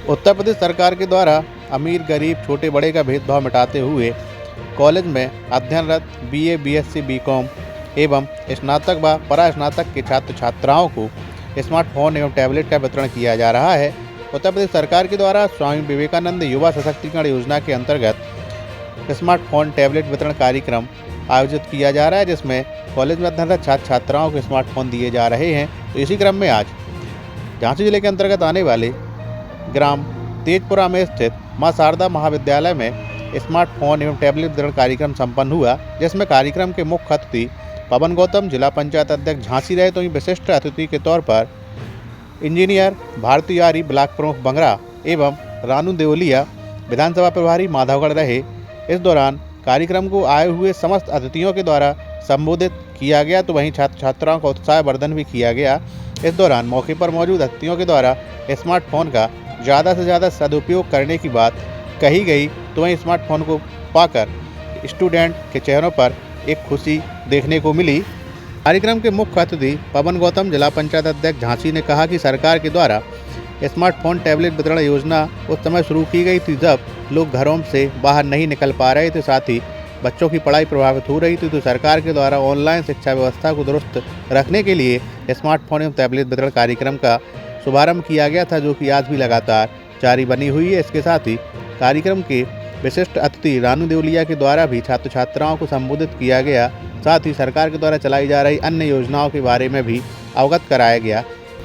उत्तर प्रदेश सरकार के द्वारा अमीर गरीब छोटे बड़े का भेदभाव मिटाते हुए कॉलेज में अध्ययनरत बीए, बीएससी, बीकॉम एवं स्नातक व परास्नातक के छात्र छात्राओं को स्मार्टफोन एवं टैबलेट का वितरण किया जा रहा है। उत्तर प्रदेश सरकार के द्वारा स्वामी विवेकानंद युवा सशक्तिकरण योजना के अंतर्गत स्मार्टफोन टैबलेट वितरण कार्यक्रम आयोजित किया जा रहा है, जिसमें कॉलेज में अध्ययनरत छात्र छात्राओं को स्मार्टफोन दिए जा रहे हैं। तो इसी क्रम में आज झांसी जिले के अंतर्गत आने वाले ग्राम तेजपुरा में स्थित मां शारदा महाविद्यालय में स्मार्टफोन एवं टैबलेट वितरण कार्यक्रम संपन्न हुआ, जिसमें कार्यक्रम के मुख्य अतिथि पवन गौतम जिला पंचायत अध्यक्ष झांसी रहे, तो विशिष्ट अतिथि के तौर पर इंजीनियर भारती यारी ब्लॉक प्रमुख बंगरा एवं रानू देवलिया विधानसभा प्रभारी माधवगढ़ रहे। इस दौरान कार्यक्रम को आए हुए समस्त अतिथियों के द्वारा संबोधित किया गया, तो वहीं छात्र छात्राओं का उत्साहवर्धन भी किया गया। इस दौरान मौके पर मौजूद अतिथियों के द्वारा स्मार्टफोन का ज़्यादा से ज़्यादा सदुपयोग करने की बात कही गई, तो वहीं स्मार्टफोन को पाकर स्टूडेंट के चेहरों पर एक खुशी देखने को मिली। कार्यक्रम के मुख्य अतिथि पवन गौतम जिला पंचायत अध्यक्ष झांसी ने कहा कि सरकार के द्वारा स्मार्टफोन टैबलेट वितरण योजना उस समय शुरू की गई थी जब लोग घरों से बाहर नहीं निकल पा रहे थे, साथ ही बच्चों की पढ़ाई प्रभावित हो रही थी। तो सरकार के द्वारा ऑनलाइन शिक्षा व्यवस्था को दुरुस्त रखने के लिए स्मार्टफोन एवं टैबलेट वितरण कार्यक्रम का शुभारंभ किया गया था, जो कि आज भी लगातार जारी बनी हुई है। इसके साथ ही कार्यक्रम के विशिष्ट अतिथि रानू देवलिया के द्वारा भी छात्र छात्राओं को संबोधित किया गया, साथ ही सरकार के द्वारा चलाई जा रही अन्य योजनाओं के बारे में भी अवगत कराया गया।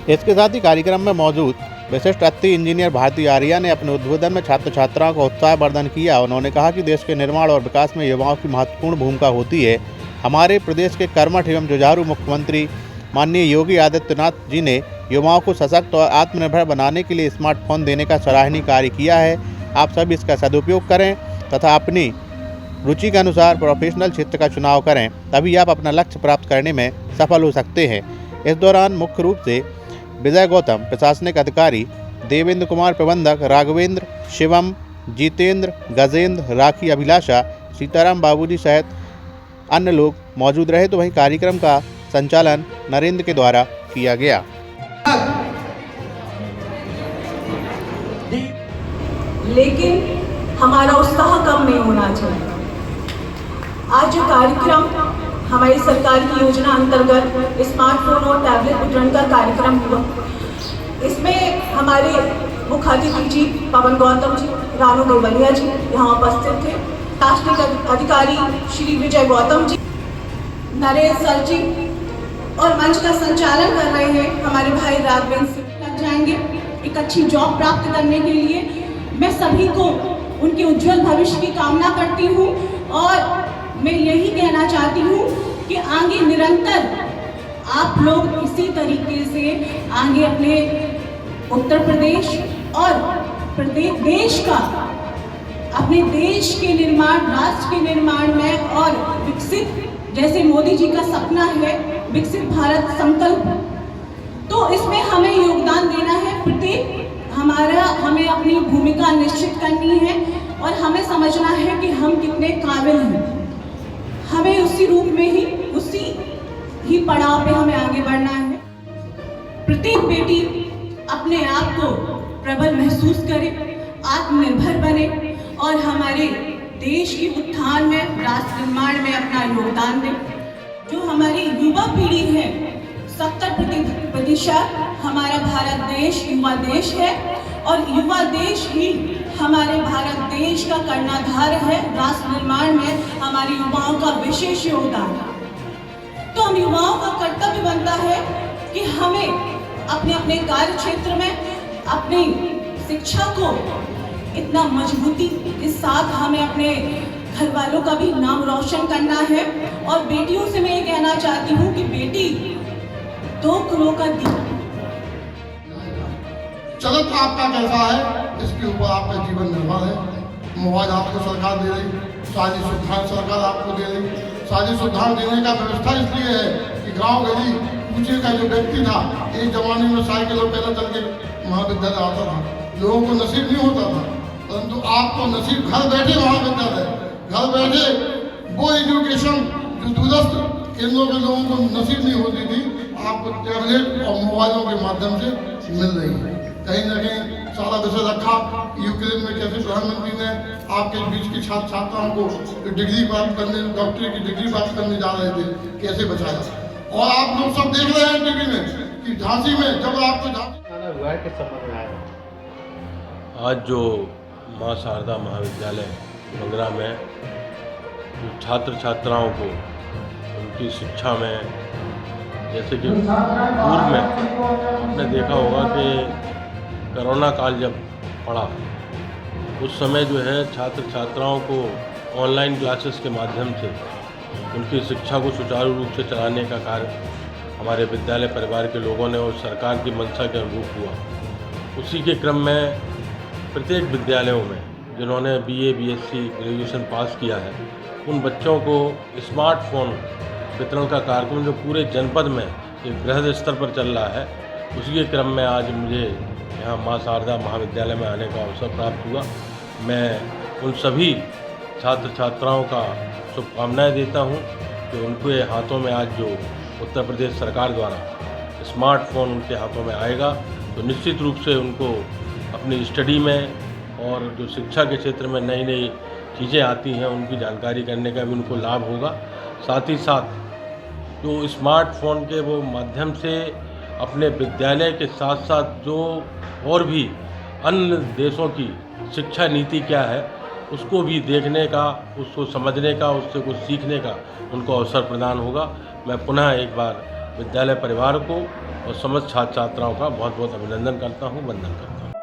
इसके साथ ही कार्यक्रम में मौजूद विशिष्ट अतिथि इंजीनियर भारती आर्या ने अपने उद्बोधन में छात्र छात्राओं का उत्साहवर्धन किया। उन्होंने कहा कि देश के निर्माण और विकास में युवाओं की महत्वपूर्ण भूमिका होती है। हमारे प्रदेश के कर्मठ एवं जुझारू मुख्यमंत्री माननीय योगी आदित्यनाथ जी ने युवाओं को सशक्त और आत्मनिर्भर बनाने के लिए स्मार्टफोन देने का सराहनीय कार्य किया है। आप सभी इसका सदुपयोग करें तथा अपनी रुचि के अनुसार प्रोफेशनल क्षेत्र का चुनाव करें, तभी आप अपना लक्ष्य प्राप्त करने में सफल हो सकते हैं। इस दौरान मुख्य रूप से विजय गौतम प्रशासनिक अधिकारी, देवेंद्र कुमार प्रबंधक, राघवेंद्र, शिवम, जितेंद्र, गजेंद्र, राखी, अभिलाषा, सीताराम बाबूजी सहित अन्य लोग मौजूद रहे। तो वहीं कार्यक्रम का संचालन नरेंद्र के द्वारा किया गया। लेकिन हमारा उत्साह कम नहीं होना चाहिए। आज जो कार्यक्रम हमारी सरकार की योजना अंतर्गत स्मार्टफोन और टैबलेट वितरण का कार्यक्रम हुआ, इसमें हमारे मुख्य अतिथि जी पवन गौतम जी, रानू देवलिया जी यहाँ उपस्थित थे। राष्ट्रीय अधिकारी श्री विजय गौतम जी, नरेश सर जी, और मंच का संचालन कर रहे हैं हमारे भाई राघवेंद्र सिंह लग जाएंगे एक अच्छी जॉब प्राप्त करने के लिए। मैं सभी को उनके उज्जवल भविष्य की कामना करती हूँ और मैं यही कहना चाहती हूँ कि आगे निरंतर आप लोग इसी तरीके से आगे अपने उत्तर प्रदेश और देश का, अपने देश के निर्माण, राष्ट्र के निर्माण में और विकसित, जैसे मोदी जी का सपना है विकसित भारत संकल्प, तो इसमें हमें योगदान देना है। प्रत्येक हमें अपनी भूमिका निश्चित करनी है और हमें समझना है कि हम कितने काबिल हैं। हमें उसी रूप में ही, उसी ही पड़ाव पे हमें आगे बढ़ना है। प्रत्येक बेटी अपने आप को प्रबल महसूस करे, आत्मनिर्भर बने और हमारे देश की उत्थान में, राष्ट्र निर्माण में अपना योगदान दे। जो हमारी युवा पीढ़ी है, 70% हमारा भारत देश युवा देश है और युवा देश ही हमारे भारत देश का कर्णधार है। राष्ट्र निर्माण में हमारे युवाओं का विशेष योगदान है। तो हम युवाओं का कर्तव्य बनता है कि हमें अपने अपने कार्य क्षेत्र में अपनी शिक्षा को इतना मजबूती के साथ हमें अपने घर वालों का भी नाम रोशन करना है। और बेटियों से मैं ये कहना चाहती हूँ कि बेटी 2 करोड़ का चरित्र आपका कैसा है, इसके ऊपर आपका जीवन निर्भर है। मोबाइल आपको सरकार दे रही, सारी सुविधाएं सरकार आपको दे रही। सारी सुविधाएं देने का व्यवस्था इसलिए है कि गांव गली पूछे का जो व्यक्ति था, एक जमाने में साइकिलों पैदल चल के महाविद्यालय आता था, लोगों को नसीब नहीं होता था, परंतु आपको नसीब घर बैठे महाविद्यालय, घर बैठे वो एजुकेशन जो दूरस्थ केंद्रों के लोगों को नसीब नहीं होती थी, आपको टैबलेट और मोबाइलों के माध्यम से मिल रही है। कहीं ना कहीं सारा विषय रखा। यूक्रेन में कैसे प्रधानमंत्री ने आपके बीच की छात्र छात्राओं को डिग्री प्राप्त करने, डॉक्टरी की डिग्री प्राप्त करने जा रहे थे, कैसे बचाया। और आप लोग सब देख रहे हैं टीवी में कि झांसी में जब आपको आज जो माँ शारदा महाविद्यालय मंगरा में जो छात्र छात्राओं को उनकी शिक्षा में, जैसे कि पूर्व में आपने देखा होगा कि कोरोना काल जब पड़ा उस समय जो है छात्र छात्राओं को ऑनलाइन क्लासेस के माध्यम से उनकी शिक्षा को सुचारू रूप से चलाने का कार्य हमारे विद्यालय परिवार के लोगों ने और सरकार की मंशा के अनुरूप हुआ। उसी के क्रम में प्रत्येक विद्यालयों में जिन्होंने बीए, बीएससी, ग्रेजुएशन पास किया है उन बच्चों को स्मार्टफोन वितरण का कार्यक्रम जो पूरे जनपद में एक बृहद स्तर पर चल रहा है, उसी के क्रम में आज मुझे यहाँ माँ शारदा महाविद्यालय में आने का अवसर प्राप्त हुआ। मैं उन सभी छात्र छात्राओं का शुभकामनाएं देता हूँ कि उनके हाथों में आज जो उत्तर प्रदेश सरकार द्वारा स्मार्टफोन उनके हाथों में आएगा तो निश्चित रूप से उनको अपनी स्टडी में और जो शिक्षा के क्षेत्र में नई नई चीज़ें आती हैं उनकी जानकारी करने का भी उनको लाभ होगा। साथ ही साथ जो स्मार्टफोन के वो माध्यम से अपने विद्यालय के साथ साथ जो और भी अन्य देशों की शिक्षा नीति क्या है उसको भी देखने का, उसको समझने का, उससे कुछ सीखने का उनको अवसर प्रदान होगा। मैं पुनः एक बार विद्यालय परिवार को और समस्त छात्र छात्राओं का बहुत बहुत अभिनंदन करता हूँ, वंदन करता हूँ।